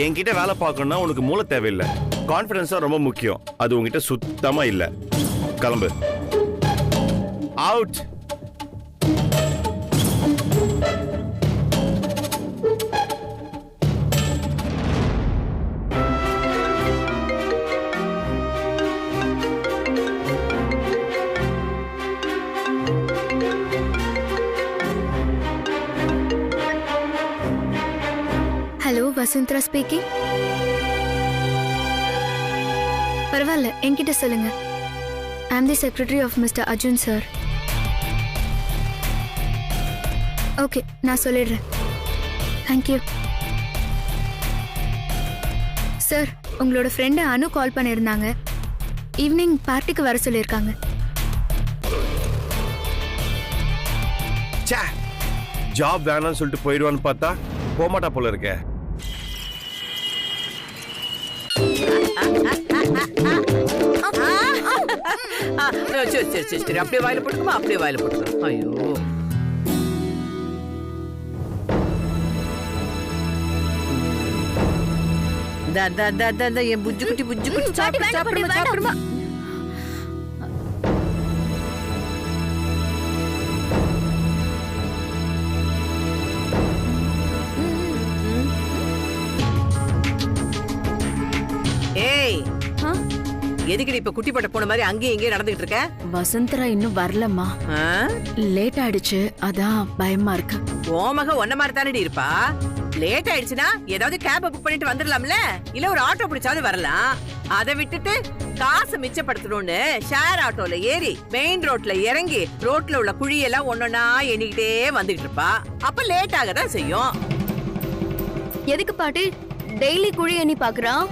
என்கிட்ட வேலை பார்க்கணும்னா உனக்கு மூளை தேவையில்லை, கான்ஃபிடன்ஸ் தான் ரொம்ப முக்கியம். அது உங்ககிட்ட சுத்தமா இல்ல. கிளம்பு. அவுட். Hello, Vasundhara speaking. பரவாயில்ல, என்கிட்ட சொல்லுங்க. I am the secretary of mister Arjun sir. Okay, நான் சொல்லிடுறேன். Thank you sir. உங்களோட ஃப்ரெண்டு அனு கால் பண்ணியிருந்தாங்க. ஈவினிங் பார்ட்டிக்கு வர சொல்லியிருக்காங்க. ஜாப் வேணாம்னு சொல்லிட்டு போயிடுவான்னு பார்த்தா போமாட்டா போல இருக்க. சரி, அப்படியே வாயில போட்டுக்குமா? அப்படியே வாயில போட்டுக்கோ. ஐயோ, என் புஜ்ஜு குட்டி சாப்பிடுமா. ஏய், எதுக்கு இப்ப குட்டி பட்ட போன மாதிரி அங்கேயும் இங்கேயும் நடந்துகிட்டு இருக்க? வசுந்தரா இன்னும் வரலம்மா, லேட் ஆயிடுச்சு, அதான் பயமா இருக்கு. ஓமக ஒன்ன மாதிரி தானடி இருப்பா. லேட் ஆயிடுச்சுன்னா ஏதாவது கேப் புக் பண்ணிட்டு வந்துடலாம்ல, இல்ல ஒரு ஆட்டோ பிடிச்சாவது வரலாம். அதை விட்டுட்டு காசு மிச்சப்படுத்தணும்னு ஷேர் ஆட்டோல ஏறி மெயின் ரோட்ல இறங்கி ரோட்ல உள்ள குழியெல்லாம் ஒன்னொன்னா எண்ணிக்கிட்டே வந்துகிட்டு இருப்பா. அப்ப லேட் ஆகதான் செய்யும். எதுக்கு பாட்டி டெய்லி குழி எண்ணி பாக்குறான்?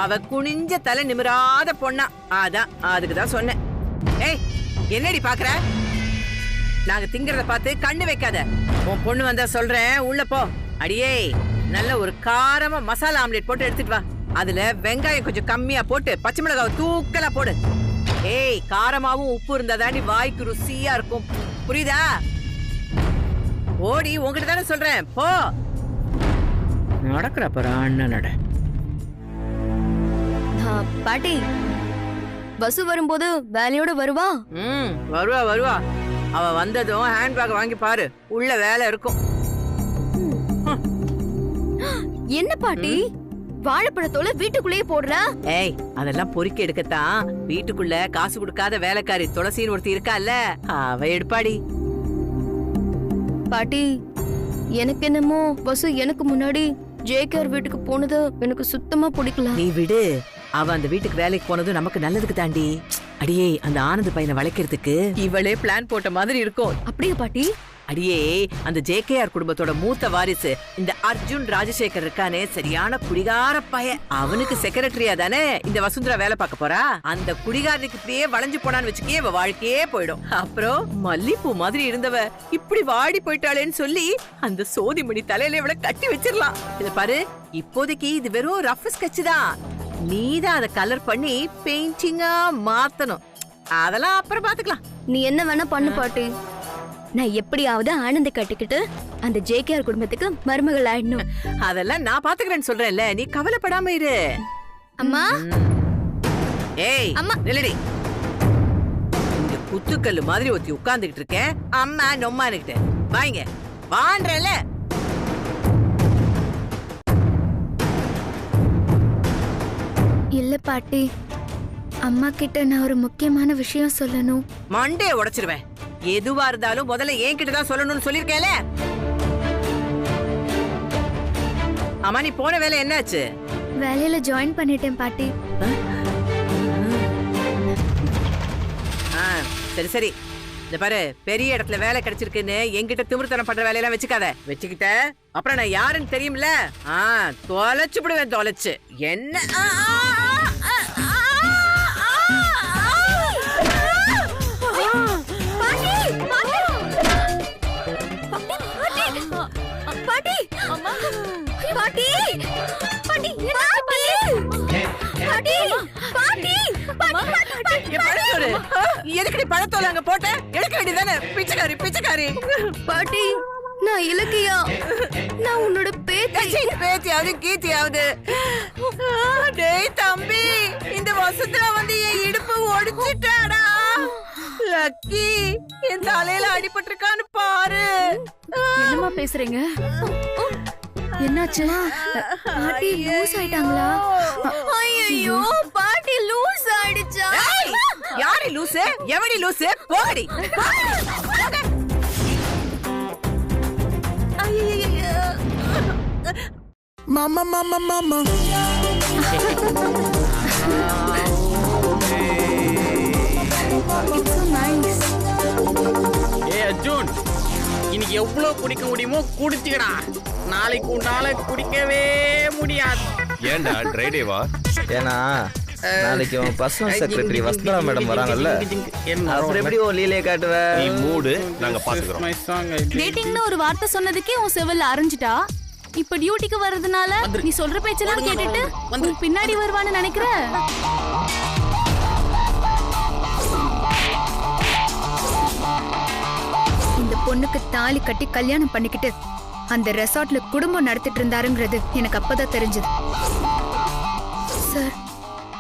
அவ குனிஞ்ச தலை நிமிராத பொண்ணா, அதான் அதுக்குதான் சொன்னேன். ஏய், என்னடி பாக்குற? நாங்க திங்கறத பார்த்து கண்ணு வைக்காத. உன் பொண்ணு வந்தா சொல்றேன், உள்ள போ. அடியே, நல்ல ஒரு காரமா மசாலா ஆம்லெட் போட்டு எடுத்துட்டு வா. அதுல வெங்காயம் கொஞ்சம் கம்மியா போட்டு பச்சை மிளகாவை தூக்கலா போடு. ஏய், காரமாவும் உப்பு இருந்தா தாண்டி வாய்க்கு ருசியா இருக்கும், புரியுதா? ஓடி, உங்ககிட்ட தானே சொல்றேன், போ. நடக்கிற பாரு அண்ணன் நட. பாட்டி, பஸ் வரும்போது வேலையோட வருவா? வருவா. அவ வந்ததும் ஹேண்ட்பேக் வாங்கி பாரு, உள்ள வேலை இருக்கும். என்ன பாட்டி, வாழைப்பழத்தோல வீட்டுக்குள்ளேயே போடுற? ஏய், அதெல்லாம் பொறுக்கி எடுக்கத்தான் வீட்டுக்குள்ள காசு கொடுக்காத வேலைக்காரி துளசின்னு ஒருத்தி இருக்கால, அவ எடுப்பாடி. பாட்டி, எனக்கு என்னமோ பஸ் எனக்கு முன்னாடி ஜேகேஆர் வீட்டுக்கு போனது எனக்கு சுத்தமா பிடிக்கல. நீ விடு, அவ அந்த வீட்டுக்கு வேலைக்கு போனது நமக்கு நல்லதுக்கு தாண்டி. அடியே, அந்த ஆனந்த் பையனை வளைக்கிறதுக்கு இவளே பிளான் போட்ட மாதிரி இருக்கும். அப்படியே பாட்டி? அடியே, அந்த ஜேகேஆர் குடும்பத்தோட மூத்த வாரிசு இந்த அர்ஜுன் ராஜசேகர் இருக்கானே, சரியான குடிகார பையன். அவனுக்கு செக்ரட்டரியா தானே இந்த வசுந்தரா வேலை பார்க்க போறா. அந்த குடிகாரனுக்கு இப்படியே வளைஞ்சு போனான்னு வச்சுக்கே, இவ வாழ்க்கையே போயிடும். அப்புறம் மல்லிப்பூ மாதிரி இருந்தவ இப்படி வாடி போயிட்டாளேன்னு சொல்லி அந்த சோதிமணி தலையில இவளை கட்டி வச்சிடலாம். இத பாரு, இப்போதைக்கு இது வெறும் ரஃப் ஸ்கெட்ச் தான். நீதான் அதை கலர் பண்ணி பெயிண்டிங்கா மாத்தணும். அதெல்லாம் அப்புறம் பாத்துக்கலாம். நீ என்ன வேணா பண்ணு பாட்டி, நான் எப்படியாவது ஆனந்த கட்டிக்கிட்டு அந்த ஜேகேஆர் குடும்பத்துக்கு மருமகள் ஆயிடணும். அதெல்லாம் நான் பாத்துக்கிறேன்னு சொல்றேன்ல, நீ கவலைப்படாம இரு. அம்மா. ஏய் அம்மா, நில்லடி. இந்த குத்துக்கல்லு மாதிரி ஒத்தி உட்கார்ந்துகிட்டு இருக்கேன், அம்மா நொம்மானுகிட்ட வாங்க வான்றல. இல்ல பாட்டி, அம்மா கிட்ட நான் ஒரு முக்கியமான விஷயம் சொல்லணும். மண்டே உடைச்சிருவேன். எதுவா இருந்தாலும் முதல்ல என்கிட்ட தான் சொல்லணும்னு சொல்லிருக்கேல. அம்மா, நீ போன வேலை என்னாச்சு? வேலையில ஜாயின் பண்ணிட்டேன் பாட்டி. சரி சரி, இந்த பாரு, பெரிய இடத்துல வேலை கிடைச்சிருக்குன்னு என்கிட்ட திமிர்த்தனம் பண்ற வேலையெல்லாம் வச்சுக்கிட்ட அப்புறம் நான் யாருன்னு தெரியும்ல. தொலைச்சு விடுவேன், தொலைச்சு. என்ன பாட்டி, நான் இலக்கியா, நான் உன்னோட பேத்தி. பேத்தியாவது கீத்தியாவது. டேய் தம்பி, இந்த வசுந்தரா வந்து என் இடுப்பு ஒடிச்சிட்டாடா. லக்கி, என் தலையில அடிபட்டிருக்கான்னு பாரு. என்னமா பேசுறீங்க? என்னாச்சு? பாட்டி லூஸ் ஆயிட்டாங்களா? ஐயோ, பாட்டி லூஸ் ஆயிடுச்சா? யாரு லூசு? எவடி லூசு? போடி. Mama, mama, mama. It's so nice. ஏ அர்ஜுன், இன்னைக்கு எவ்வளவு குடிக்க முடியுமோ குடிச்சுக்கடா. நாளைக்கு உன்னால குடிக்கவே முடியாது. ஏன்டா ட்ரை டேவா? ஏன்னா நாளைக்கு உன் பர்சனல் செக்ரட்டரி வஸ்தரா மேடம் வராங்கல்ல, அப்புறம் எப்படி ஒரு லீலையை காட்டுவ? நீ மூடு, நாங்க பாத்துக்கிறோம். டேட்டிங்னு ஒரு வார்த்தை சொன்னதுக்கே உன் செவல்ல அரைஞ்சிட்டா. இப்ப டியூட்டிக்கு வர்றதுனால நீ சொல்ற பேச்செல்லாம் கேட்டுட்டு உன் பின்னாடி வருவான்னு நினைக்கிற? இந்த பொண்ணுக்கு தாலி கட்டி கல்யாணம் பண்ணிக்கிட்டு அந்த ரெசார்ட்ல குடும்பம் நடத்திட்டு இருந்தாருங்கிறது எனக்கு அப்பதான் தெரிஞ்சது. சார்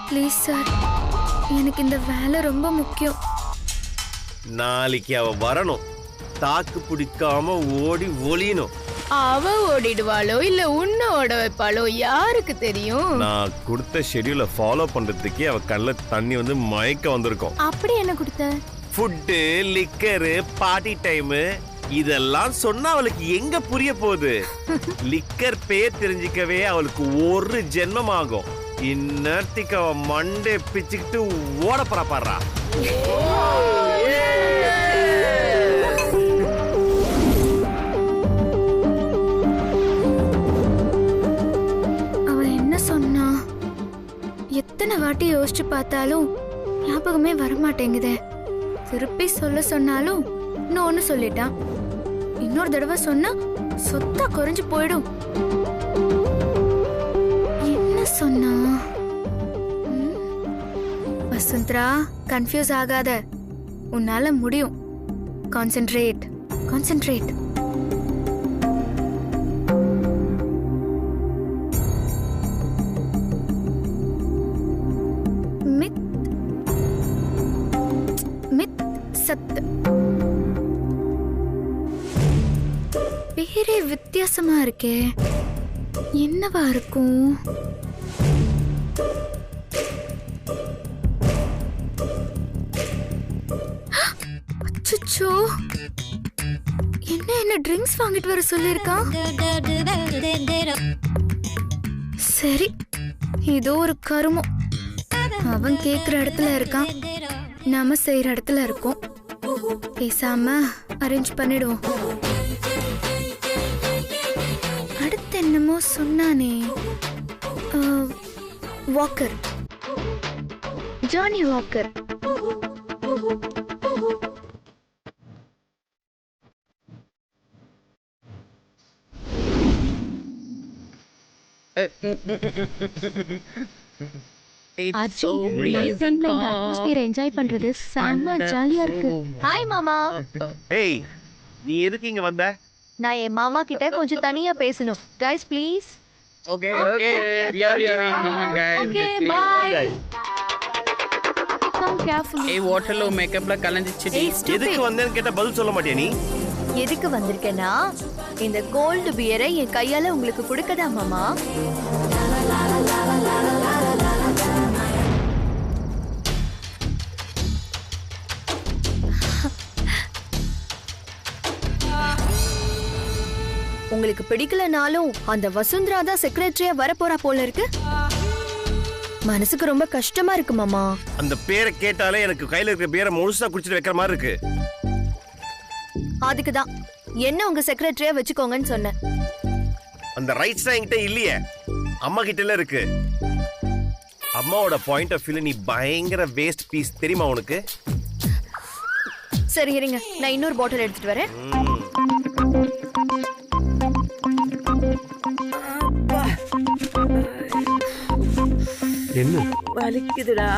ப்ளீஸ் சார், எனக்கு இந்த வேலை ரொம்ப முக்கியம். நாளைக்கு அவ வரணும், தாக்கு பிடிக்காம ஓடி ஒளியணும். அவ ஓடிடுவாளோ இல்ல உன்ன ஓட வைப்பாளோ யாருக்கு தெரியும்? நான் கொடுத்த ஷெட்யூலை ஃபாலோ பண்றதுக்கே அவ கண்ணுல தண்ணி வந்து மயக்க வந்திருக்கும். அப்படி என்ன கொடுத்த? ஃபுட்டு, லிக்கரு, பார்ட்டி டைமு இதெல்லாம் சொன்னா அவளுக்கு எங்க புரிய போகுது? லிக்கர் பேர் தெரிஞ்சுக்கவே அவளுக்கு ஒரு ஜென்மம் ஆகும். இந்நேரத்துக்கு அவ மண்டே பிச்சுக்கிட்டு ஓட பரப்பாடுறா. அவ என்ன சொன்னா? எத்தனை வாட்டி யோசிச்சு பார்த்தாலும் ஞாபகமே வரமாட்டேங்குதே. திருப்பி சொல்ல சொன்னாலும் இன்னொன்னு சொல்லிட்டான். இன்னொரு தடவை சொன்னா சொத்தா குறைஞ்சு போயிடும். என்ன சொன்னா? வசுந்தரா, கன்ஃபியூஸ் ஆகாத, உன்னால முடியும். Concentrate, concentrate. மித் மித் சத். பேரே வித்தியாசமா இருக்கே, என்னவா இருக்கும்? அச்சச்சோ, என்ன ட்ரிங்க்ஸ் வாங்கிட்டு வர சொல்லிருக்கான். சரி, இதோ ஒரு கருமம். அவன் கேக்குற இடத்துல இருக்கான், நாம செய்யற இடத்துல இருக்கோம். பேசாம அரேஞ்ச் பண்ணிடுவோம். அடுத்து என்னமோ சொன்னானே, வாக்கர், ஜானி வாக்கர். என்ஜாய் பண்றது செம்ம ஜாலியா இருக்கு. ஹாய் மாமா. ஏய், நீ எதுக்கு இங்க வந்த? நான் என் மாமா கிட்ட கொஞ்சம் தனியா பேசணும். Guys please. Okay okay, bye. Come carefully. ஏய், ஹோட்டல்ல மேக்கப்ல கலஞ்சிச்சு. எதுக்கு வந்தேன்னு கேட்டா பதில் சொல்ல மாட்டியா நீ? எதுக்கு வந்திருக்கேன்னா, இந்த கோல்டு பியரை என் கையால உங்களுக்கு கொடுக்கதா மாமா. உங்களுக்கு பிடிக்கலனாலும் அந்த வசுந்தரா தான் செக்ரட்டரியா வரப்போறா போல இருக்கு. மனசுக்கு ரொம்ப கஷ்டமா இருக்கு மாமா. அந்த பேரை கேட்டாலே எனக்கு கையில இருக்கிற பேரை முழுசா குடிச்சிட்டு வைக்கிற மாதிரி இருக்கு. அதுக்குதான் என்ன உங்க செக்ரட்டரியா வச்சுக்கோங்கன்னு சொன்னேன். அந்த ரைட்ஸ் என்கிட்ட இல்லையே, அம்மா கிட்ட இருக்கு. அம்மாவோட பாயிண்ட் ஆஃப் வியூல நீ பயங்கர வேஸ்ட் பீஸ், தெரியுமா உனக்கு? சரி இருங்க, நான் இன்னொரு பாட்டில் எடுத்துட்டு வரேன். என்ன வலிக்குதுடா.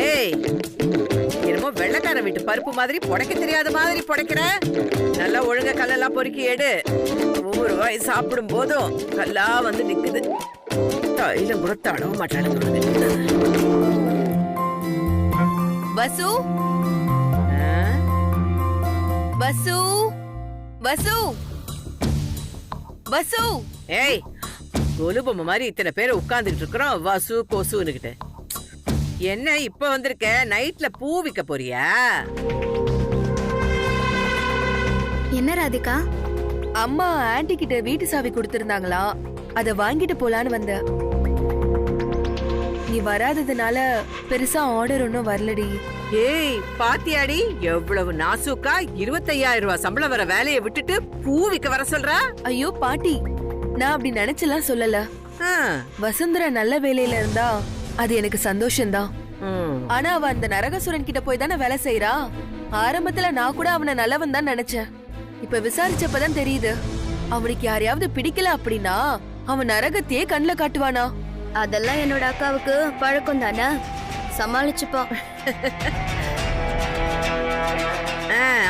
ஏய், என்னமோ வெள்ளக்கார பண்டாரம் வீட்டு பருப்பு மாதிரி புடைக்க தெரியாத மாதிரி புடைக்கிற. நல்லா ஒழுங்கா கல்லெல்லாம் பொறுக்கி எடு. ஒவ்வொரு வாய் சாப்பிடும் போதும் கல்லா வந்து நிக்குது. தைலம் கூட தடவ மாட்டானுங்க. வசு வசு வசு வசு. ஏய், கொலுபொம்மை மாதிரி இத்தனை பேரை உட்கார்ந்துட்டு இருக்கிறோம். வசு கொசுன்னுகிட்டு என்ன இப்ப வந்திருக்க? நைட்ல பூ விக்க போறியா? என்ன ராதிகா? அம்மா ஆன்ட்டி கிட்ட வீட்டு சாவி கொடுத்திருந்தாங்களா, அத வாங்கிட்டு போலான்னு வந்த. நீ வராததுனால பெருசா ஆர்டர் ஒன்னும் வரலடி. ஏய் பாத்தியாடி எவ்வளவு நாசூக்கா 25,000 ரூபாய் சம்பளம் வர வேலையை விட்டுட்டு பூ விக்க வர சொல்றா. ஐயோ பாட்டி, நான் அப்படி நினைச்செல்லாம் சொல்லல. வசுந்தரா நல்ல வேலையில இருந்தா அது எனக்கு சந்தோஷம்தான். ஆனா அவ அந்த நரகசுரன் கிட்ட போய் தானே வேலை செய்யறா. ஆரம்பத்துல நான் கூட அவனை நல்லவன் தான் நினைச்சேன். இப்ப விசாரிச்சப்பதான் தெரியுது அவனுக்கு யாரையாவது பிடிக்கல அப்படின்னா அவன் நரகத்தையே கண்ணுல காட்டுவானா. அதெல்லாம் என்னோட அக்காவுக்கு பழக்கம் தானே, சமாளிச்சுப்பா.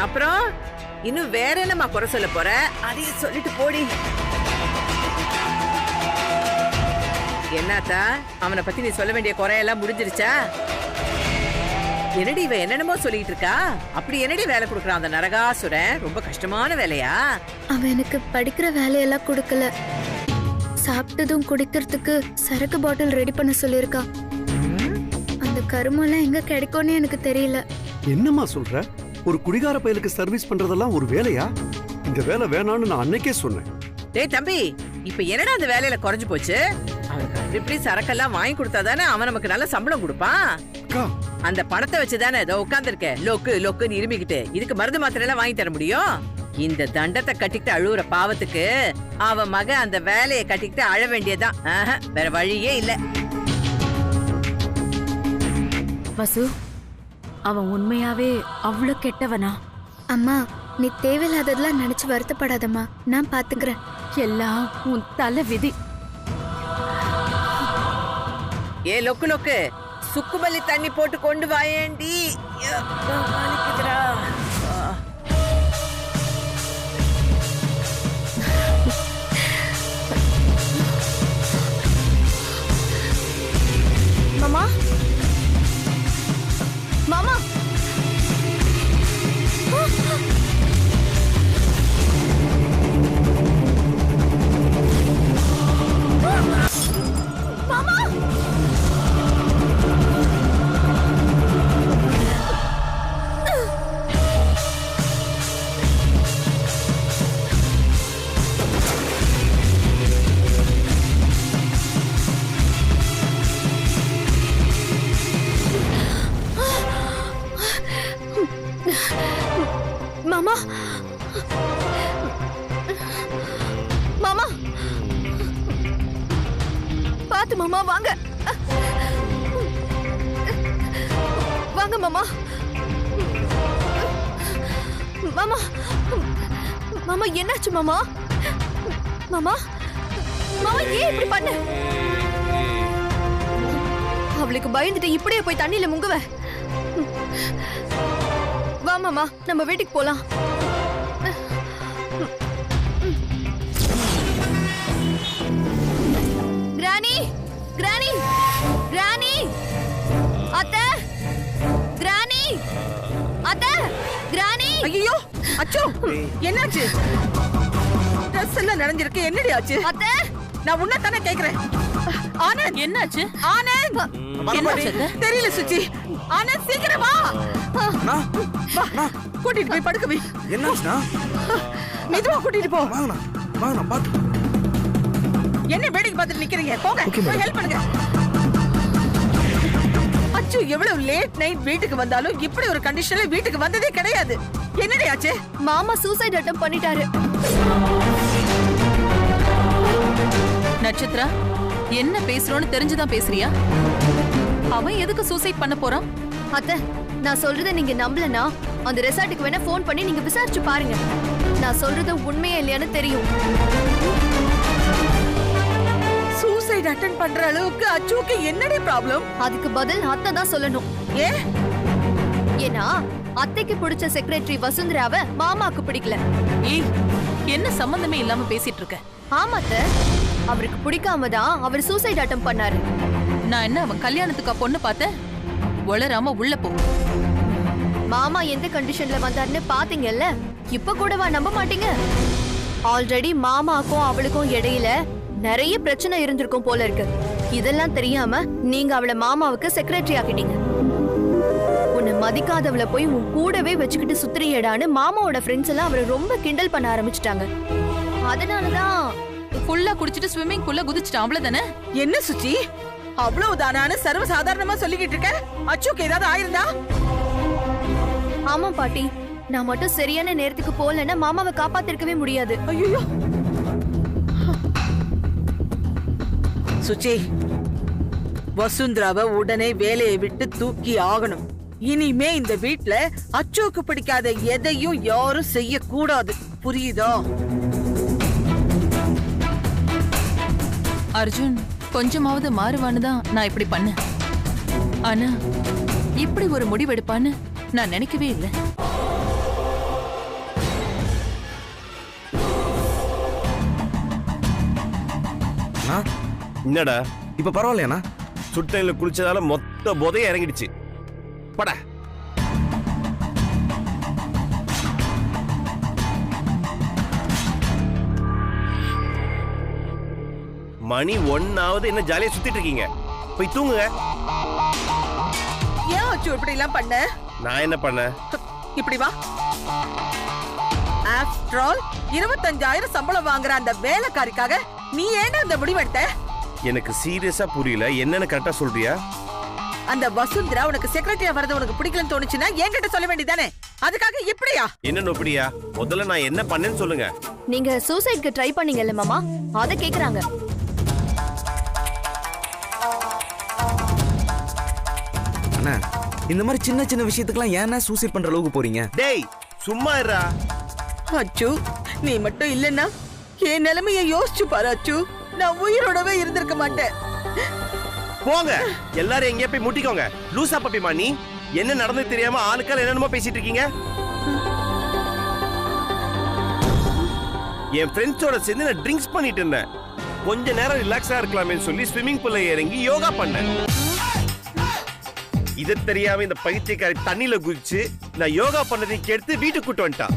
அப்புறம் இன்னும் வேற என்னமா குறை சொல்ல போற? அதையும் சொல்லிட்டு போடி. என்னத்தா அவனை பத்தி நீ சொல்ல வேண்டிய குறையெல்லாம் முடிஞ்சிருச்சா? என்னடி இவ என்னென்னமோ சொல்லிட்டு இருக்கா? அப்படி என்னடி வேலை கொடுக்கறான் அந்த நரகாசுரன்? ரொம்ப கஷ்டமான வேலையா? அவன் எனக்கு படிக்கிற வேலையெல்லாம் கொடுக்கல. சாப்பிட்டதும் குடிக்கிறதுக்கு சரக்கு பாட்டில் ரெடி பண்ண சொல்லியிருக்கா. அந்த கருமெல்லாம் எங்க கிடைக்கும்னு எனக்கு தெரியல. என்னம்மா சொல்ற? ஒரு குடிகார பயலுக்கு சர்வீஸ் பண்றதெல்லாம் ஒரு வேலையா? இந்த வேலை வேணான்னு நான் அன்னைக்கே சொன்னேன். டேய் தம்பி, இப்ப என்னடா அந்த வேலையில குறைஞ்சு போச்சு? அவனுக்கு இப்படி சரக்கெல்லாம் வாங்கி கொடுத்தாதானே அவன் நமக்கு நல்ல சம்பளம் கொடுப்பான். அந்த பணத்தை வச்சுதானே இதோ உட்கார்ந்துருக்க லொக்கு லொக்குன்னு இருமிக்கிட்டு. இதுக்கு மருந்து மாத்திரை எல்லாம் வாங்கி தர முடியும்? இந்த தண்டத்தை கட்டிக்கிட்டு அழுவுற பாவத்துக்கு அவன் மக அந்த வேலையை கட்டிக்கிட்டு அழ வேண்டியதான். வேற வழியே இல்ல. வசு, அவன் உண்மையாவே அவ்வளவு கெட்டவனா? அம்மா, நீ தேவையில்லாததெல்லாம் நினைச்சு வருத்தப்படாதம்மா, நான் பாத்துக்கிறேன். எல்லாம் உன் தலை விதி. ஏ லொக்கு லொக்கு, சுக்குமல்லி தண்ணி போட்டு கொண்டு வாயேண்டி. மாமா மாமா மாமா மாமா பாத்து மாமா, வாங்க வாங்க மாமா. மாமா மாமா என்னாச்சு மாமா? மாமா மாமா ஏன் இப்படி பண்ண? அவளுக்கு பயந்துட்டு இப்படியே போய் தண்ணியில முங்குவ. வா மாமா, நம்ம வீட்டுக்கு போலாம். கிரானி கிரானி கிரானி அத்தை, கிரானி அத்தை, கிரானி. ஐயோ அச்சோ, என்னாச்சு? ட்ரெஸ் எல்லாம் நனைஞ்சிருக்கு, என்னடி ஆச்சு? அத்தை, நான் உன்ன தானே கேக்குறேன். ஆனந்த், என்னாச்சு? ஆனந்த், தெரியல சுச்சி. ஆனந்த் சீக்கிரம் வா. வா, கூட்டிட்டு போய் படுக்க வை. என்னாச்சுனா? மெதுவா கூட்டிட்டு போ. வாங்கண்ணா பாத்து. என்ன வேடிக்கை பார்த்துட்டு நிக்கிறீங்க? போங்க, போய் ஹெல்ப் பண்ணுங்க. அச்சு எவ்வளவு லேட் நைட் வீட்டுக்கு வந்தாலும் இப்படி ஒரு கண்டிஷன்ல வீட்டுக்கு வந்ததே கிடையாது. என்னடி ஆச்சு? மாமா சூசைட் அட்டெம்ப்ட் பண்ணிட்டாரு. நட்சத்திரா, என்ன பேசுறோன்னு தெரிஞ்சுதான் பேசுறியா? அவன் எதுக்கு சூசைட் பண்ண போறான்? அத்தை, நான் சொல்றத நீங்க நம்பலனா அந்த ரெசார்ட்டுக்கு வேணா ஃபோன் பண்ணி நீங்க விசாரிச்சு பாருங்க. நான் சொல்றது உண்மையா இல்லையான்னு தெரியும். சூசைட் அட்டெண்ட் பண்ற அளவுக்கு அச்சுக்கு என்னடி ப்ராப்ளம்? அதுக்கு பதில் அத்தை தான் சொல்லணும். ஏ? ஏன்னா அத்தைக்கு பிடிச்ச செக்ரட்டரி வசுந்தராவை மாமாக்கு பிடிக்கல. ஏய், என்ன சம்பந்தமே இல்லாம பேசிட்டு இருக்க? ஆமாத்த, அவருக்கு பிடிக்காம தான் அவர் சூசைட் அட்டம் பண்ணாரு. நான் என்ன அவன் கல்யாணத்துக்கு பொண்ணு பார்த்தேன்? வளராம உள்ள போ. மாமா எந்த கண்டிஷன்ல வந்தாருன்னு பாத்தீங்கல்ல, இப்ப கூடவா நம்ப மாட்டீங்க? ஆல்ரெடி மாமாக்கும் அவளுக்கும் இடையில நிறைய பிரச்சனை இருந்திருக்கும் போல இருக்கு. இதெல்லாம் தெரியாம நீங்க அவளை மாமாவுக்கு செக்ரட்டரி ஆக்கிட்டீங்க. உன்னை மதிக்காதவளை போய் உன் கூடவே வச்சுக்கிட்டு சுத்துறியடான்னு மாமாவோட ஃப்ரெண்ட்ஸ் எல்லாம் அவரை ரொம்ப கிண்டல் பண்ண ஆரம்பிச்சிட்டாங்க. அதனாலதான் ஃபுல்லா குடிச்சிட்டு ஸ்விம்மிங் பூல்ல குதிச்சிட்டான், அவ்வளவுதானே? என்ன சுச்சி, அவ்வளவுதானான்னு சர்வ சாதாரணமா சொல்லிக்கிட்டு இருக்க? அச்சுக்கு ஏதாவது ஆயிருந்தா? ஆமா பாட்டி, நான் மட்டும் சரியான நேரத்துக்கு போலன்னா மாமாவை காப்பாத்திருக்கவே முடியாது. ஐயோ சுச்சி, வசுந்தராவை உடனே வேலையை விட்டு தூக்கி ஆகணும். இனிமே இந்த வீட்ல அச்சுக்கு பிடிக்காத எதையும் யாரும் செய்ய கூடாது, புரியுதா? அர்ஜுன் கொஞ்சமாவது மாறுவான்னு தான் நான் இப்படி பண்ணேன். ஆனா இப்படி ஒரு முடிவெடுப்பான்னு நான் நினைக்கவே இல்லை. என்னடா இப்ப பரவாயில்லையாண்ணா? சுட்டையில குளிச்சதால மொத்த போதையும் இறங்கிடுச்சு. பட மணி 1 என்ன ஜாலியா சுத்திட்டு இருக்கீங்க? போய் தூங்குங்க. ஏன் அச்சு இப்படி எல்லாம் பண்ண? நான் என்ன பண்ண? இப்படி வா. ஆஃப்டர் ஆல் 25,000 சம்பளம் வாங்குற அந்த வேலைக்காரிக்காக நீ ஏன் அந்த முடிவெடுத்த? எனக்கு சீரியஸா புரியல. என்னன்னு கரெக்டா சொல்றியா? அந்த வசுந்தரா உனக்கு செக்ரட்டரியா வரது உனக்கு பிடிக்கலன்னு தோணுச்சுன்னா என்கிட்ட சொல்ல வேண்டியதானே? அதுக்காக இப்படியா? என்ன நோப்படியா? முதல்ல நான் என்ன பண்ணேன்னு சொல்லுங்க. நீங்க சூசைட்க்கு ட்ரை பண்ணீங்கல்ல மாமா, அத கேக்குறாங்க. அண்ணா, இந்த மாதிரி சின்ன சின்ன விஷயத்துக்குலாம் ஏன்னா சூசைட் பண்ற அளவுக்கு போறீங்க? டேய் சும்மா இருடா. அச்சு, நீ மட்டும் இல்லன்னா என் நிலைமையை யோசிச்சு பாரு அச்சு. நான் உயிரோடவே இருந்திருக்க மாட்டேன். போங்க, எல்லாரும் எங்கேயா போய் முட்டிக்கோங்க. லூசா பப்பிமா நீ? என்ன நடந்து தெரியாம ஆளுக்கால என்னென்னமோ பேசிட்டு இருக்கீங்க. என் ஃப்ரெண்ட்ஸோட சேர்ந்து நான் ட்ரிங்க்ஸ் பண்ணிட்டு இருந்தேன். கொஞ்ச நேரம் ரிலாக்ஸா இருக்கலாமே சொல்லி ஸ்விம்மிங் பூல்ல இறங்கி யோகா பண்ணேன். இது தெரியாம இந்த பைத்தியக்காரி தண்ணியில குதிச்சு நான் யோகா பண்ணதை கேட்டு வீட்டுக்கு கூட்டு வந்துட்டான்.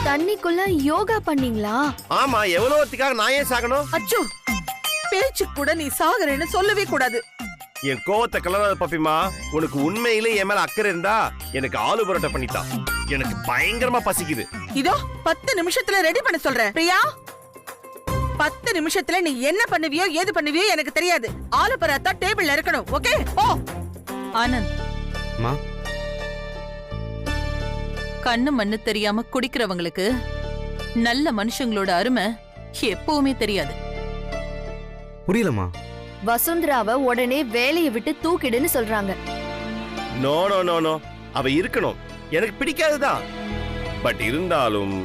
தண்ணிக்குள்ள யோகா பண்ணீங்களா? ஆமா, எவ்வளவுத்துக்காக நான் ஏன் சாகணும்? அச்சு, பேச்சு கூட நீ சாகுறேன்னு சொல்லவே கூடாது. என் கோவத்தை கலராத பப்பிமா. உனக்கு உண்மையிலே என் மேல அக்கறை இருந்தா எனக்கு ஆலு பரோட்டா பண்ணித்தான். எனக்கு பயங்கரமா பசிக்குது. இதோ 10 நிமிஷத்துல ரெடி பண்ண சொல்றேன் பிரியா. 10 நிமிஷத்துல நீ என்ன பண்ணுவியோ ஏது பண்ணுவியோ எனக்கு தெரியாது. ஆலு பரோட்டா டேபிள்ல இருக்கணும். ஓகே? ஓ ஆனந்த், மா, கண்ணு மண்ணு தெரியாம குடிக்கிறவங்களுக்கு நல்ல மனுஷங்களோட அருமை எப்பவுமே தெரியாது. புரியலமா? வசுந்தராவை உடனே வேலையை விட்டு தூக்கிடுன்னு சொல்றாங்க. நோ நோ நோ நோ, அவ இருக்கணும். எனக்கு பிடிக்காதுதான். பட் இருந்தாலும்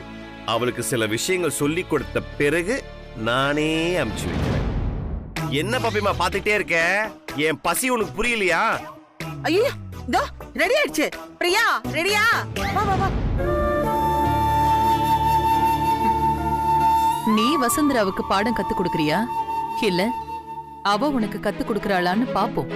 அவளுக்கு சில விஷயங்கள் சொல்லி கொடுத்த பிறகு நானே அமுச்சு வைக்கிறேன். என்ன பப்பிமா பாத்துட்டே இருக்க? என் பசி உனக்கு புரியலையா? ஐயோ, இதோ ரெடி ஆயிடுச்சு. பிரியா, ரெடியா? வா வா வா. நீ வசுந்தராவுக்கு பாடம் கத்து கொடுக்கறியா இல்ல அவ உனக்கு கத்து கொடுக்கறாளான்னு பாப்போம்.